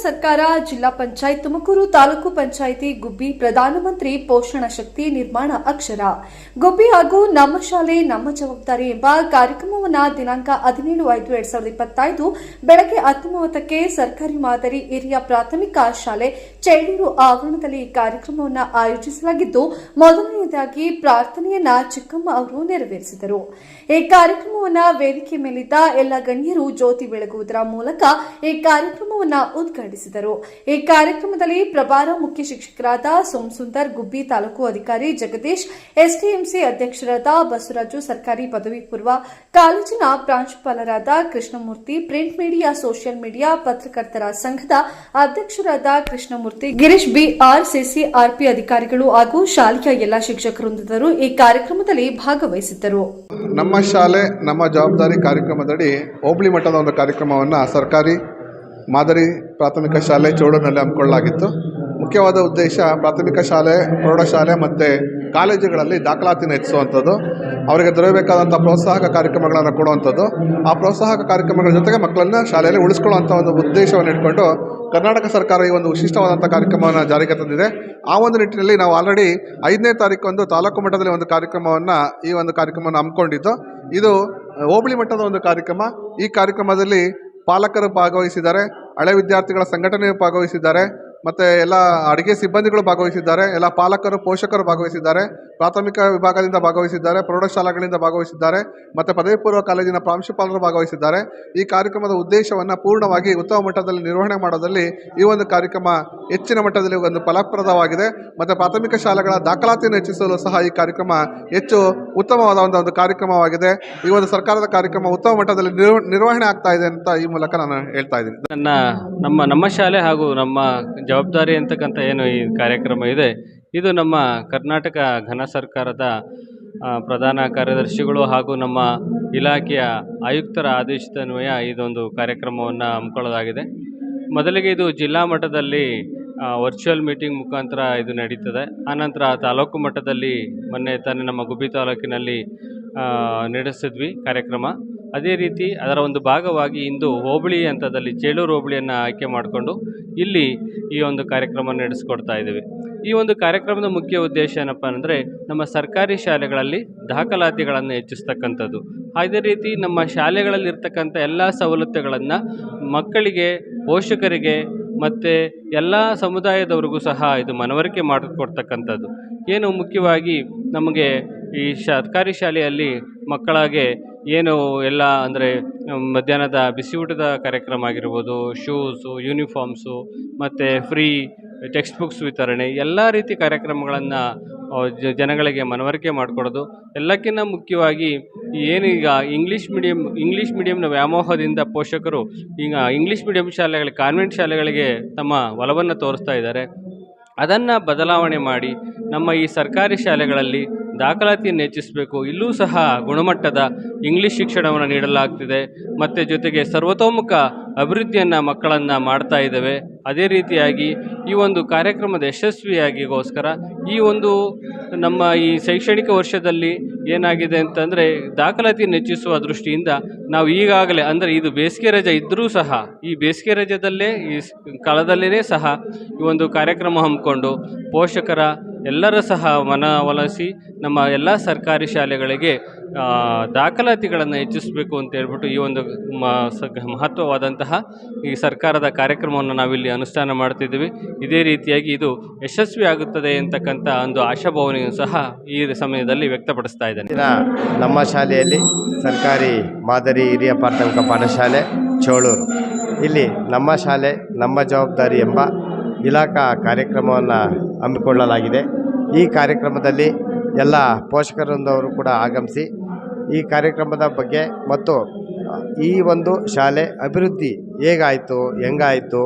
ಸರ್ಕಾರ, ಜಿಲ್ಲಾ ಪಂಚಾಯತ್ ತುಮಕೂರು, ತಾಲೂಕು ಪಂಚಾಯಿತಿ ಗುಬ್ಬಿ ಪ್ರಧಾನಮಂತ್ರಿ ಪೋಷಣ ಶಕ್ತಿ ನಿರ್ಮಾಣ ಅಕ್ಷರ ಗುಬ್ಬಿ ಹಾಗೂ ನಮ್ಮ ಶಾಲೆ ನಮ್ಮ ಜವಾಬ್ದಾರಿ ಎಂಬ ಕಾರ್ಯಕ್ರಮವನ್ನು ದಿನಾಂಕ 17/5/2025 ಬೆಳಗ್ಗೆ 10:30ಕ್ಕೆ ಸರ್ಕಾರಿ ಮಾದರಿ ಹಿರಿಯ ಪ್ರಾಥಮಿಕ ಶಾಲೆ ಚೇಳೂರು ಆವರಣದಲ್ಲಿ ಕಾರ್ಯಕ್ರಮವನ್ನು ಆಯೋಜಿಸಲಾಗಿದ್ದು, ಮೊದಲನೆಯದಾಗಿ ಪ್ರಾರ್ಥನೆಯನ್ನ ಚಿಕ್ಕಮ್ಮ ಅವರು ನೆರವೇರಿಸಿದರು. ಈ ಕಾರ್ಯಕ್ರಮವನ್ನು ವೇದಿಕೆ ಮೇಲಿದ್ದ ಎಲ್ಲ ಗಣ್ಯರು ಜ್ಯೋತಿ ಬೆಳಗುವುದರ ಮೂಲಕ ಈ ಕಾರ್ಯಕ್ರಮವನ್ನು ಉದ್ಘಾಟಿಸಿದರು. ಈ ಕಾರ್ಯಕ್ರಮದಲ್ಲಿ ಪ್ರಭಾರ ಮುಖ್ಯ ಶಿಕ್ಷಕರಾದ ಸೋಮಸುಂದರ್, ಗುಬ್ಬಿ ತಾಲೂಕು ಅಧಿಕಾರಿ ಜಗದೀಶ್, ಎಸ್ಟಿಎಂಸಿ ಅಧ್ಯಕ್ಷರಾದ ಬಸವರಾಜು, ಸರ್ಕಾರಿ ಪದವಿ ಪೂರ್ವ ಕಾಲೇಜಿನ ಪ್ರಾಂಶುಪಾಲರಾದ Krishnamurthy, print media, social media ಪತ್ರಕರ್ತರ ಸಂಘದ ಅಧ್ಯಕ್ಷರಾದ ಕೃಷ್ಣಮೂರ್ತಿ, ಗಿರೀಶ್ ಬಿ, ಆರ್ಸಿಸಿಆರ್ಪಿ ಅಧಿಕಾರಿಗಳು ಹಾಗೂ ಶಾಲೆಯ ಎಲ್ಲ ಶಿಕ್ಷಕರು ಈ ಕಾರ್ಯಕ್ರಮದಲ್ಲಿ ಭಾಗವಹಿಸಿದ್ದರು. ನಮ್ಮ ಶಾಲೆ ನಮ್ಮ ಜವಾಬ್ದಾರಿ ಕಾರ್ಯಕ್ರಮದಡಿ ಹೋಬಳಿ ಮಟ್ಟದ ಒಂದು ಕಾರ್ಯಕ್ರಮವನ್ನು ಸರ್ಕಾರಿ ಮಾದರಿ ಪ್ರಾಥಮಿಕ ಶಾಲೆ ಚೋಳೂರಿನಲ್ಲಿ ಹಮ್ಮಿಕೊಳ್ಳಲಾಗಿತ್ತು. ಮುಖ್ಯವಾದ ಉದ್ದೇಶ ಪ್ರಾಥಮಿಕ ಶಾಲೆ, ಪ್ರೌಢಶಾಲೆ ಮತ್ತು ಕಾಲೇಜುಗಳಲ್ಲಿ ದಾಖಲಾತಿನ ಹೆಚ್ಚಿಸುವಂಥದ್ದು, ಅವರಿಗೆ ದೊರೆಯಬೇಕಾದಂಥ ಪ್ರೋತ್ಸಾಹಕ ಕಾರ್ಯಕ್ರಮಗಳನ್ನು ಕೊಡುವಂಥದ್ದು, ಆ ಪ್ರೋತ್ಸಾಹಕ ಕಾರ್ಯಕ್ರಮಗಳ ಜೊತೆಗೆ ಮಕ್ಕಳನ್ನು ಶಾಲೆಯಲ್ಲಿ ಉಳಿಸ್ಕೊಳ್ಳುವಂಥ ಒಂದು ಉದ್ದೇಶವನ್ನು ಇಟ್ಕೊಂಡು ಕರ್ನಾಟಕ ಸರ್ಕಾರ ಈ ಒಂದು ವಿಶಿಷ್ಟವಾದಂಥ ಕಾರ್ಯಕ್ರಮವನ್ನು ಜಾರಿಗೆ ತಂದಿದೆ. ಆ ಒಂದು ನಿಟ್ಟಿನಲ್ಲಿ ನಾವು ಆಲ್ರೆಡಿ 5ನೇ ತಾರೀಕು ತಾಲೂಕು ಮಟ್ಟದಲ್ಲಿ ಒಂದು ಕಾರ್ಯಕ್ರಮವನ್ನು ಹಮ್ಮಿಕೊಂಡಿದ್ದು, ಇದು ಹೋಬಳಿ ಮಟ್ಟದ ಒಂದು ಕಾರ್ಯಕ್ರಮ. ಈ ಕಾರ್ಯಕ್ರಮದಲ್ಲಿ ಪಾಲಕರು ಭಾಗವಹಿಸಿದ್ದಾರೆ, ಹಳೆ ವಿದ್ಯಾರ್ಥಿಗಳ ಸಂಘಟನೆಯು ಭಾಗವಹಿಸಿದ್ದಾರೆ, ಮತ್ತು ಎಲ್ಲ ಅಡುಗೆ ಸಿಬ್ಬಂದಿಗಳು ಭಾಗವಹಿಸಿದ್ದಾರೆ, ಎಲ್ಲ ಪಾಲಕರು ಪೋಷಕರು ಭಾಗವಹಿಸಿದ್ದಾರೆ, ಪ್ರಾಥಮಿಕ ವಿಭಾಗದಿಂದ ಭಾಗವಹಿಸಿದ್ದಾರೆ, ಪ್ರೌಢಶಾಲೆಗಳಿಂದ ಭಾಗವಹಿಸಿದ್ದಾರೆ, ಮತ್ತು ಪದವಿ ಪೂರ್ವ ಕಾಲೇಜಿನ ಪ್ರಾಂಶುಪಾಲರು ಭಾಗವಹಿಸಿದ್ದಾರೆ. ಈ ಕಾರ್ಯಕ್ರಮದ ಉದ್ದೇಶವನ್ನು ಪೂರ್ಣವಾಗಿ ಉತ್ತಮ ಮಟ್ಟದಲ್ಲಿ ನಿರ್ವಹಣೆ ಮಾಡೋದಲ್ಲಿ ಈ ಒಂದು ಕಾರ್ಯಕ್ರಮ ಹೆಚ್ಚಿನ ಮಟ್ಟದಲ್ಲಿ ಒಂದು ಫಲಪ್ರದವಾಗಿದೆ. ಮತ್ತು ಪ್ರಾಥಮಿಕ ಶಾಲೆಗಳ ದಾಖಲಾತಿಯನ್ನು ಹೆಚ್ಚಿಸಲು ಸಹ ಈ ಕಾರ್ಯಕ್ರಮ ಹೆಚ್ಚು ಉತ್ತಮವಾದ ಒಂದು ಕಾರ್ಯಕ್ರಮವಾಗಿದೆ. ಈ ಒಂದು ಸರ್ಕಾರದ ಕಾರ್ಯಕ್ರಮ ಉತ್ತಮ ಮಟ್ಟದಲ್ಲಿ ನಿರ್ವಹಣೆ ಆಗ್ತಾ ಇದೆ ಅಂತ ಈ ಮೂಲಕ ನಾನು ಹೇಳ್ತಾ ಇದ್ದೀನಿ. ನಮ್ಮ ಶಾಲೆ ಹಾಗೂ ನಮ್ಮ ಜವಾಬ್ದಾರಿ ಅಂತಕ್ಕಂಥ ಏನು ಈ ಕಾರ್ಯಕ್ರಮ ಇದೆ, ಇದು ನಮ್ಮ ಕರ್ನಾಟಕ ಘನ ಸರ್ಕಾರದ ಪ್ರಧಾನ ಕಾರ್ಯದರ್ಶಿಗಳು ಹಾಗೂ ನಮ್ಮ ಇಲಾಖೆಯ ಆಯುಕ್ತರ ಆದೇಶದನ್ವಯ ಇದೊಂದು ಕಾರ್ಯಕ್ರಮವನ್ನು ಹಮ್ಮಿಕೊಳ್ಳಲಾಗಿದೆ. ಮೊದಲಿಗೆ ಇದು ಜಿಲ್ಲಾ ಮಟ್ಟದಲ್ಲಿ ವರ್ಚುವಲ್ ಮೀಟಿಂಗ್ ಮುಖಾಂತರ ಇದು ನಡೀತದೆ. ಆನಂತರ ತಾಲೂಕು ಮಟ್ಟದಲ್ಲಿ ಮೊನ್ನೆ ತಾನೇ ನಮ್ಮ ಗುಬ್ಬಿ ತಾಲೂಕಿನಲ್ಲಿ ನಡೆಸಿದ್ವಿ ಕಾರ್ಯಕ್ರಮ. ಅದೇ ರೀತಿ ಅದರ ಒಂದು ಭಾಗವಾಗಿ ಇಂದು ಹೋಬಳಿ ಹಂತದಲ್ಲಿ ಚೇಳೂರು ಹೋಬಳಿಯನ್ನು ಆಯ್ಕೆ ಮಾಡಿಕೊಂಡು ಇಲ್ಲಿ ಈ ಒಂದು ಕಾರ್ಯಕ್ರಮ ನಡೆಸ್ಕೊಡ್ತಾ ಇದ್ದೀವಿ. ಈ ಒಂದು ಕಾರ್ಯಕ್ರಮದ ಮುಖ್ಯ ಉದ್ದೇಶ ಏನಪ್ಪ ಅಂದರೆ, ನಮ್ಮ ಸರ್ಕಾರಿ ಶಾಲೆಗಳಲ್ಲಿ ದಾಖಲಾತಿಗಳನ್ನು ಹೆಚ್ಚಿಸ್ತಕ್ಕಂಥದ್ದು. ಅದೇ ರೀತಿ ನಮ್ಮ ಶಾಲೆಗಳಲ್ಲಿರ್ತಕ್ಕಂಥ ಎಲ್ಲ ಸವಲತ್ತುಗಳನ್ನು ಮಕ್ಕಳಿಗೆ, ಪೋಷಕರಿಗೆ ಮತ್ತು ಎಲ್ಲ ಸಮುದಾಯದವ್ರಿಗೂ ಸಹ ಇದು ಮನವರಿಕೆ ಮಾಡಿಕೊಡ್ತಕ್ಕಂಥದ್ದು. ಏನು ಮುಖ್ಯವಾಗಿ ನಮಗೆ ಈ ಸರ್ಕಾರಿ ಶಾಲೆಯಲ್ಲಿ ಮಕ್ಕಳಿಗೆ ಏನು ಎಲ್ಲ ಅಂದರೆ ಮಧ್ಯಾಹ್ನದ ಬಿಸಿ ಊಟದ ಕಾರ್ಯಕ್ರಮ ಆಗಿರ್ಬೋದು, ಶೂಸು, ಯೂನಿಫಾರ್ಮ್ಸು ಮತ್ತು ಫ್ರೀ ಟೆಕ್ಸ್ಟ್ ಬುಕ್ಸ್ ವಿತರಣೆ, ಎಲ್ಲ ರೀತಿ ಕಾರ್ಯಕ್ರಮಗಳನ್ನು ಜನಗಳಿಗೆ ಮನವರಿಕೆ ಮಾಡಿಕೊಡೋದು. ಎಲ್ಲಕ್ಕಿಂತ ಮುಖ್ಯವಾಗಿ ಏನೀಗ ಇಂಗ್ಲೀಷ್ ಮೀಡಿಯಮ್ನ ವ್ಯಾಮೋಹದಿಂದ ಪೋಷಕರು ಈಗ ಇಂಗ್ಲೀಷ್ ಮೀಡಿಯಂ ಶಾಲೆಗಳಿಗೆ, ಕಾನ್ವೆಂಟ್ ಶಾಲೆಗಳಿಗೆ ತಮ್ಮ ಒಲವನ್ನು ತೋರಿಸ್ತಾ ಇದ್ದಾರೆ. ಅದನ್ನು ಬದಲಾವಣೆ ಮಾಡಿ ನಮ್ಮ ಈ ಸರ್ಕಾರಿ ಶಾಲೆಗಳಲ್ಲಿ ದಾಖಲಾತಿಯನ್ನು ಹೆಚ್ಚಿಸಬೇಕು. ಇಲ್ಲೂ ಸಹ ಗುಣಮಟ್ಟದ ಇಂಗ್ಲೀಷ್ ಶಿಕ್ಷಣವನ್ನು ನೀಡಲಾಗ್ತಿದೆ, ಮತ್ತು ಜೊತೆಗೆ ಸರ್ವತೋಮುಖ ಅಭಿವೃದ್ಧಿಯನ್ನು ಮಕ್ಕಳನ್ನು ಮಾಡ್ತಾ ಇದ್ದೇವೆ. ಅದೇ ರೀತಿಯಾಗಿ ಈ ಒಂದು ಕಾರ್ಯಕ್ರಮದ ಯಶಸ್ವಿಯಾಗಿಗೋಸ್ಕರ ಈ ಒಂದು ನಮ್ಮ ಈ ಶೈಕ್ಷಣಿಕ ವರ್ಷದಲ್ಲಿ ಏನಾಗಿದೆ ಅಂತಂದರೆ, ದಾಖಲಾತಿಯನ್ನು ಹೆಚ್ಚಿಸುವ ದೃಷ್ಟಿಯಿಂದ ನಾವು ಈಗಾಗಲೇ ಅಂದರೆ ಇದು ಬೇಸಿಗೆ ರಜೆ ಇದ್ದರೂ ಸಹ ಈ ಬೇಸಿಗೆ ರಜೆದಲ್ಲೇ ಈ ಕಾಲದಲ್ಲೇ ಸಹ ಈ ಒಂದು ಕಾರ್ಯಕ್ರಮ ಹಮ್ಮಿಕೊಂಡು ಪೋಷಕರ ಎಲ್ಲರ ಸಹ ಮನವೊಲಿಸಿ ನಮ್ಮ ಎಲ್ಲ ಸರ್ಕಾರಿ ಶಾಲೆಗಳಿಗೆ ದಾಖಲಾತಿಗಳನ್ನು ಹೆಚ್ಚಿಸಬೇಕು ಅಂತ ಹೇಳ್ಬಿಟ್ಟು ಈ ಒಂದು ಮಹತ್ವವಾದಂತಹ ಈ ಸರ್ಕಾರದ ಕಾರ್ಯಕ್ರಮವನ್ನು ನಾವಿಲ್ಲಿ ಅನುಷ್ಠಾನ ಮಾಡ್ತಿದ್ದೀವಿ. ಇದೇ ರೀತಿಯಾಗಿ ಇದು ಯಶಸ್ವಿ ಆಗುತ್ತದೆ ಅಂತಕ್ಕಂಥ ಒಂದು ಆಶಾಭಾವನೆಯನ್ನು ಸಹ ಈ ಸಮಯದಲ್ಲಿ ವ್ಯಕ್ತಪಡಿಸ್ತಾ ಇದ್ದೇನೆ. ನಮ್ಮ ಶಾಲೆಯಲ್ಲಿ ಸರ್ಕಾರಿ ಮಾದರಿ ಹಿರಿಯ ಪ್ರಾಥಮಿಕ ಪಾಠಶಾಲೆ ಚೋಳೂರು, ಇಲ್ಲಿ ನಮ್ಮ ಶಾಲೆ ನಮ್ಮ ಜವಾಬ್ದಾರಿ ಎಂಬ ಇಲಾಖಾ ಕಾರ್ಯಕ್ರಮವನ್ನು ಹಮ್ಮಿಕೊಳ್ಳಲಾಗಿದೆ. ಈ ಕಾರ್ಯಕ್ರಮದಲ್ಲಿ ಎಲ್ಲ ಪೋಷಕರೊಂದವರು ಕೂಡ ಆಗಮಿಸಿ ಈ ಕಾರ್ಯಕ್ರಮದ ಬಗ್ಗೆ ಮತ್ತು ಈ ಒಂದು ಶಾಲೆ ಅಭಿವೃದ್ಧಿ ಹೇಗಾಯಿತು, ಹೆಂಗಾಯಿತು,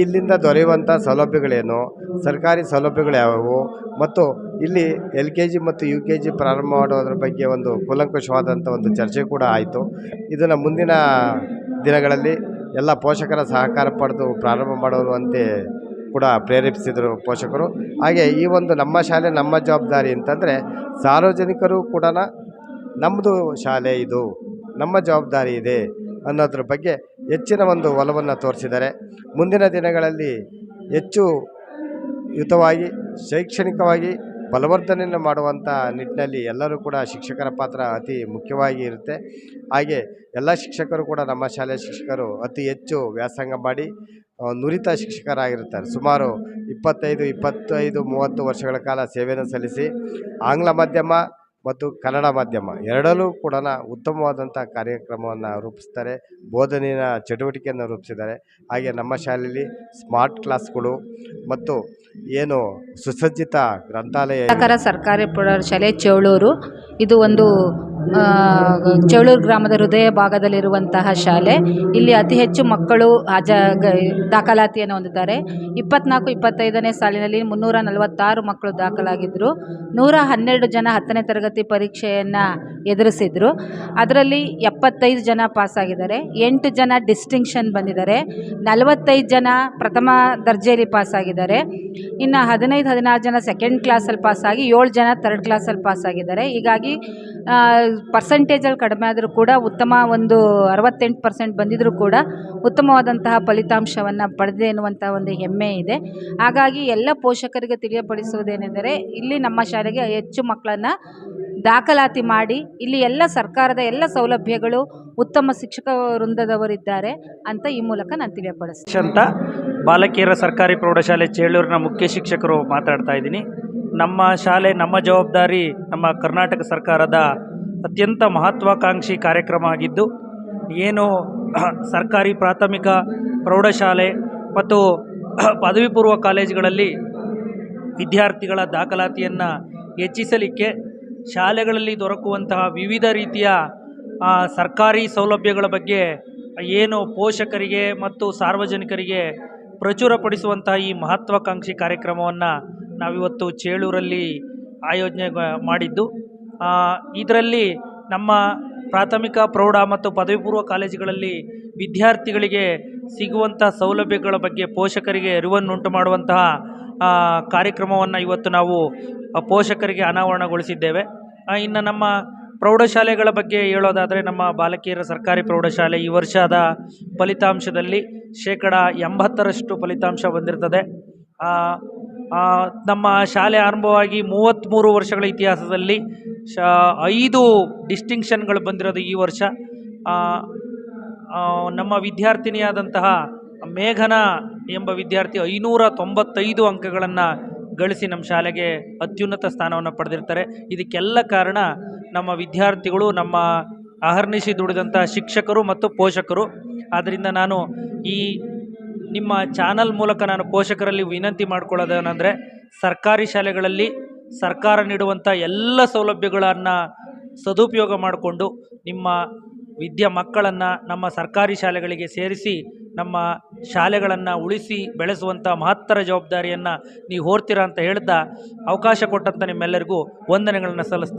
ಇಲ್ಲಿಂದ ದೊರೆಯುವಂಥ ಸೌಲಭ್ಯಗಳೇನು, ಸರ್ಕಾರಿ ಸೌಲಭ್ಯಗಳು ಯಾವುವು, ಮತ್ತು ಇಲ್ಲಿ LKG ಮತ್ತು UKG ಪ್ರಾರಂಭ ಮಾಡೋದ್ರ ಬಗ್ಗೆ ಒಂದು ಕೂಲಂಕುಷವಾದಂಥ ಒಂದು ಚರ್ಚೆ ಕೂಡ ಆಯಿತು. ಇದನ್ನು ಮುಂದಿನ ದಿನಗಳಲ್ಲಿ ಎಲ್ಲ ಪೋಷಕರ ಸಹಕಾರ ಪಡೆದು ಪ್ರಾರಂಭ ಮಾಡುವಂತೆ ಕೂಡ ಪ್ರೇರೇಪಿಸಿದರು ಪೋಷಕರು. ಹಾಗೆ ಈ ಒಂದು ನಮ್ಮ ಶಾಲೆ ನಮ್ಮ ಜವಾಬ್ದಾರಿ ಅಂತಂದರೆ, ಸಾರ್ವಜನಿಕರು ಕೂಡ ನಮ್ಮದು ಶಾಲೆ ಇದು, ನಮ್ಮ ಜವಾಬ್ದಾರಿ ಇದೆ ಅನ್ನೋದ್ರ ಬಗ್ಗೆ ಹೆಚ್ಚಿನ ಒಂದು ಒಲವನ್ನು ತೋರಿಸಿದ್ದಾರೆ. ಮುಂದಿನ ದಿನಗಳಲ್ಲಿ ಹೆಚ್ಚು ಯುತವಾಗಿ ಶೈಕ್ಷಣಿಕವಾಗಿ ಬಲವರ್ಧನೆಯನ್ನು ಮಾಡುವಂಥ ನಿಟ್ಟಿನಲ್ಲಿ ಎಲ್ಲರೂ ಕೂಡ ಶಿಕ್ಷಕರ ಪಾತ್ರ ಅತಿ ಮುಖ್ಯವಾಗಿ ಇರುತ್ತೆ. ಹಾಗೆ ಎಲ್ಲ ಶಿಕ್ಷಕರು ಕೂಡ ನಮ್ಮ ಶಾಲೆಯ ಶಿಕ್ಷಕರು ಅತಿ ಹೆಚ್ಚು ವ್ಯಾಸಂಗ ಮಾಡಿ ನುರಿತ ಶಿಕ್ಷಕರಾಗಿರುತ್ತಾರೆ. ಸುಮಾರು 25-30 ವರ್ಷಗಳ ಕಾಲ ಸೇವೆಯನ್ನು ಸಲ್ಲಿಸಿ ಆಂಗ್ಲ ಮಾಧ್ಯಮ ಮತ್ತು ಕನ್ನಡ ಮಾಧ್ಯಮ ಎರಡಲ್ಲೂ ಕೂಡ ಉತ್ತಮವಾದಂಥ ಕಾರ್ಯಕ್ರಮವನ್ನು ರೂಪಿಸ್ತಾರೆ, ಬೋಧನೆಯ ಚಟುವಟಿಕೆಯನ್ನು ರೂಪಿಸಿದ್ದಾರೆ. ಹಾಗೆ ನಮ್ಮ ಶಾಲೆಯಲ್ಲಿ ಸ್ಮಾರ್ಟ್ ಕ್ಲಾಸ್ಗಳು ಮತ್ತು ಏನು ಸುಸಜ್ಜಿತ ಗ್ರಂಥಾಲಯ ಸರ್ಕಾರಿ ಪ್ರೌಢಶಾಲೆ ಚೇಳೂರು, ಇದು ಒಂದು ಚೇಳೂರು ಗ್ರಾಮದ ಹೃದಯ ಭಾಗದಲ್ಲಿರುವಂತಹ ಶಾಲೆ. ಇಲ್ಲಿ ಅತಿ ಹೆಚ್ಚು ಮಕ್ಕಳು ದಾಖಲಾತಿಯನ್ನು ಹೊಂದಿದ್ದಾರೆ. 24-25ನೇ ಸಾಲಿನಲ್ಲಿ 346 ಮಕ್ಕಳು ದಾಖಲಾಗಿದ್ದರು. 112 ಜನ 10ನೇ ತರಗತಿ ಪರೀಕ್ಷೆಯನ್ನು ಎದುರಿಸಿದ್ರು. ಅದರಲ್ಲಿ 75 ಜನ ಪಾಸಾಗಿದ್ದಾರೆ, 8 ಜನ ಡಿಸ್ಟಿಂಕ್ಷನ್ ಬಂದಿದ್ದಾರೆ, 45 ಜನ ಪ್ರಥಮ ದರ್ಜೆಯಲ್ಲಿ ಪಾಸಾಗಿದ್ದಾರೆ. ಇನ್ನು 15-16 ಜನ ಸೆಕೆಂಡ್ ಕ್ಲಾಸಲ್ಲಿ ಪಾಸಾಗಿ 7 ಜನ ಥರ್ಡ್ ಕ್ಲಾಸಲ್ಲಿ ಪಾಸಾಗಿದ್ದಾರೆ. ಹೀಗಾಗಿ ಪರ್ಸೆಂಟೇಜಲ್ಲಿ ಕಡಿಮೆ ಆದರೂ ಕೂಡ ಉತ್ತಮ ಒಂದು 68% ಬಂದಿದ್ದರೂ ಕೂಡ ಉತ್ತಮವಾದಂತಹ ಫಲಿತಾಂಶವನ್ನು ಪಡೆದಿದೆ ಎನ್ನುವಂಥ ಒಂದು ಹೆಮ್ಮೆ ಇದೆ. ಹಾಗಾಗಿ ಎಲ್ಲ ಪೋಷಕರಿಗೆ ತಿಳಿಯಪಡಿಸುವುದೇನೆಂದರೆ, ಇಲ್ಲಿ ನಮ್ಮ ಶಾಲೆಗೆ ಹೆಚ್ಚು ಮಕ್ಕಳನ್ನು ದಾಖಲಾತಿ ಮಾಡಿ ಇಲ್ಲಿ ಎಲ್ಲ ಸರ್ಕಾರದ ಎಲ್ಲ ಸೌಲಭ್ಯಗಳು, ಉತ್ತಮ ಶಿಕ್ಷಕ ವೃಂದದವರಿದ್ದಾರೆ ಅಂತ ಈ ಮೂಲಕ ನಾನು ತಿಳಿಯಪಡಿಸ್ತೀನಿ ಅಂತ ಬಾಲಕಿಯರ ಸರ್ಕಾರಿ ಪ್ರೌಢಶಾಲೆ ಚೇಳೂರಿನ ಮುಖ್ಯ ಶಿಕ್ಷಕರು ಮಾತಾಡ್ತಾ ಇದ್ದೀನಿ. ನಮ್ಮ ಶಾಲೆ ನಮ್ಮ ಜವಾಬ್ದಾರಿ ನಮ್ಮ ಕರ್ನಾಟಕ ಸರ್ಕಾರದ ಅತ್ಯಂತ ಮಹತ್ವಾಕಾಂಕ್ಷಿ ಕಾರ್ಯಕ್ರಮ ಆಗಿದ್ದು, ಏನು ಸರ್ಕಾರಿ ಪ್ರಾಥಮಿಕ ಪ್ರೌಢಶಾಲೆ ಮತ್ತು ಪದವಿ ಪೂರ್ವ ಕಾಲೇಜುಗಳಲ್ಲಿ ವಿದ್ಯಾರ್ಥಿಗಳ ದಾಖಲಾತಿಯನ್ನು ಹೆಚ್ಚಿಸಲಿಕ್ಕೆ ಶಾಲೆಗಳಲ್ಲಿ ದೊರಕುವಂತಹ ವಿವಿಧ ರೀತಿಯ ಸರ್ಕಾರಿ ಸೌಲಭ್ಯಗಳ ಬಗ್ಗೆ ಏನು ಪೋಷಕರಿಗೆ ಮತ್ತು ಸಾರ್ವಜನಿಕರಿಗೆ ಪ್ರಚುರಪಡಿಸುವಂತಹ ಈ ಮಹತ್ವಾಕಾಂಕ್ಷಿ ಕಾರ್ಯಕ್ರಮವನ್ನು ನಾವಿವತ್ತು ಚೇಳೂರಲ್ಲಿ ಆಯೋಜನೆ ಮಾಡಿದ್ದು. ಇದರಲ್ಲಿ ನಮ್ಮ ಪ್ರಾಥಮಿಕ ಪ್ರೌಢ ಮತ್ತು ಪದವಿ ಪೂರ್ವ ಕಾಲೇಜುಗಳಲ್ಲಿ ವಿದ್ಯಾರ್ಥಿಗಳಿಗೆ ಸಿಗುವಂಥ ಸೌಲಭ್ಯಗಳ ಬಗ್ಗೆ ಪೋಷಕರಿಗೆ ಅರಿವನ್ನುಂಟು ಮಾಡುವಂತಹ ಕಾರ್ಯಕ್ರಮವನ್ನು ಇವತ್ತು ನಾವು ಪೋಷಕರಿಗೆ ಅನಾವರಣಗೊಳಿಸಿದ್ದೇವೆ. ಇನ್ನು ನಮ್ಮ ಪ್ರೌಢಶಾಲೆಗಳ ಬಗ್ಗೆ ಹೇಳೋದಾದರೆ, ನಮ್ಮ ಬಾಲಕಿಯರ ಸರ್ಕಾರಿ ಪ್ರೌಢಶಾಲೆ ಈ ವರ್ಷದ ಫಲಿತಾಂಶದಲ್ಲಿ 80% ಫಲಿತಾಂಶ ಬಂದಿರ್ತದೆ. ನಮ್ಮ ಶಾಲೆ ಆರಂಭವಾಗಿ 33 ವರ್ಷಗಳ ಇತಿಹಾಸದಲ್ಲಿ 5 ಡಿಸ್ಟಿಂಕ್ಷನ್ಗಳು ಬಂದಿರೋದು ಈ ವರ್ಷ. ನಮ್ಮ ವಿದ್ಯಾರ್ಥಿನಿಯಾದಂತಹ ಮೇಘನಾ ಎಂಬ ವಿದ್ಯಾರ್ಥಿ 595 ಅಂಕಗಳನ್ನು ಗಳಿಸಿ ನಮ್ಮ ಶಾಲೆಗೆ ಅತ್ಯುನ್ನತ ಸ್ಥಾನವನ್ನು ಪಡೆದಿರ್ತಾರೆ. ಇದಕ್ಕೆಲ್ಲ ಕಾರಣ ನಮ್ಮ ವಿದ್ಯಾರ್ಥಿಗಳು, ನಮ್ಮ ಅಹರ್ನಿಶಿ ದುಡಿದಂಥ ಶಿಕ್ಷಕರು ಮತ್ತು ಪೋಷಕರು. ಆದ್ದರಿಂದ ನಾನು ಈ ನಿಮ್ಮ ಚಾನಲ್ ಮೂಲಕ ನಾನು ಪೋಷಕರಲ್ಲಿ ವಿನಂತಿ ಮಾಡ್ಕೊಳ್ಳೋದೇನೆಂದರೆ, ಸರ್ಕಾರಿ ಶಾಲೆಗಳಲ್ಲಿ ಸರ್ಕಾರ ನೀಡುವಂಥ ಎಲ್ಲ ಸೌಲಭ್ಯಗಳನ್ನು ಸದುಪಯೋಗ ಮಾಡಿಕೊಂಡು ನಿಮ್ಮ ಮಕ್ಕಳನ್ನು ನಮ್ಮ ಸರ್ಕಾರಿ ಶಾಲೆಗಳಿಗೆ ಸೇರಿಸಿ ನಮ್ಮ ಶಾಲೆಗಳನ್ನು ಉಳಿಸಿ ಬೆಳೆಸುವಂಥ ಮಹತ್ತರ ಜವಾಬ್ದಾರಿಯನ್ನು ನೀವು ಹೊರ್ತೀರಾ ಅಂತ ಹೇಳ್ತಾ ಅವಕಾಶ ಕೊಟ್ಟಂಥ ನಿಮ್ಮೆಲ್ಲರಿಗೂ ವಂದನೆಗಳನ್ನು ಸಲ್ಲಿಸ್ತಾ